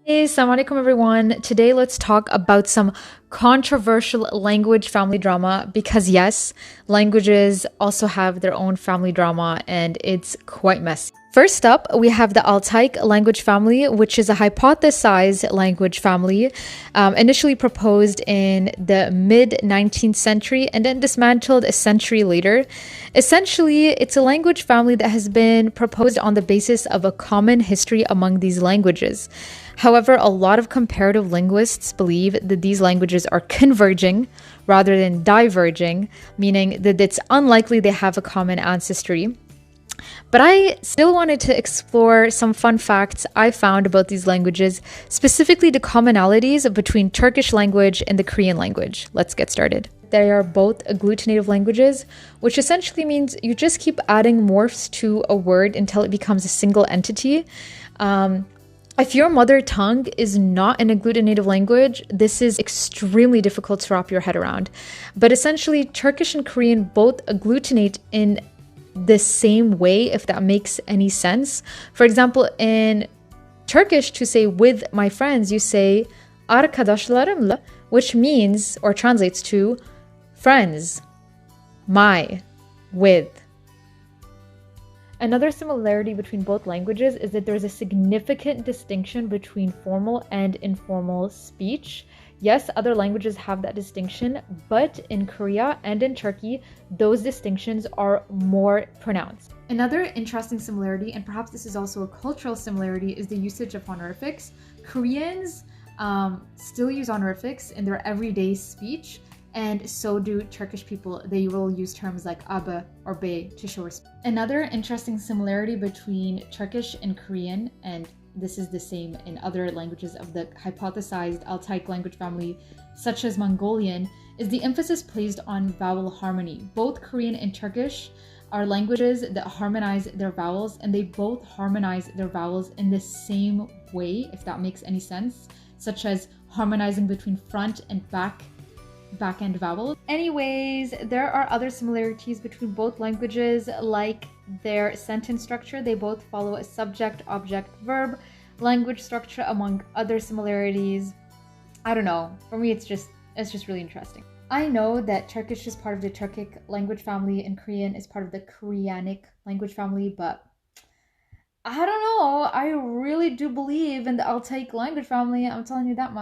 Hey, assalamu alaikum everyone. Today let's talk about some controversial language family drama because yes, languages also have their own family drama and it's quite messy. First up, we have the Altaic language family, which is a hypothesized language family, initially proposed in the mid 19th century and then dismantled a century later. Essentially, it's a language family that has been proposed on the basis of a common history among these languages. However, a lot of comparative linguists believe that these languages are converging rather than diverging, meaning that it's unlikely they have a common ancestry. But I still wanted to explore some fun facts I found about these languages, specifically the commonalities between Turkish language and the Korean language. Let's get started. They are both agglutinative languages, which essentially means you just keep adding morphs to a word until it becomes a single entity. If your mother tongue is not an agglutinative language, this is extremely difficult to wrap your head around. But essentially, Turkish and Korean both agglutinate in the same way, if that makes any sense. For example, in Turkish, to say with my friends, you say arkadaşlarımla, which means or translates to friends, my, with. Another similarity between both languages is that there's a significant distinction between formal and informal speech. Yes, other languages have that distinction, but in Korea and in Turkey, those distinctions are more pronounced. Another interesting similarity, and perhaps this is also a cultural similarity, is the usage of honorifics. Koreans still use honorifics in their everyday speech, and so do Turkish people. They will use terms like abi or bey to show respect. Another interesting similarity between Turkish and Korean, and this is the same in other languages of the hypothesized Altaic language family, such as Mongolian, is the emphasis placed on vowel harmony. Both Korean and Turkish are languages that harmonize their vowels, and they both harmonize their vowels in the same way, if that makes any sense, such as harmonizing between front and back-end vowels. Anyways, there are other similarities between both languages, like their sentence structure. They both follow a subject, object, verb language structure, among other similarities. I don't know. For me, it's just really interesting. I know that Turkish is part of the Turkic language family and Korean is part of the Koreanic language family, but I don't know. I really do believe in the Altaic language family. I'm telling you that much.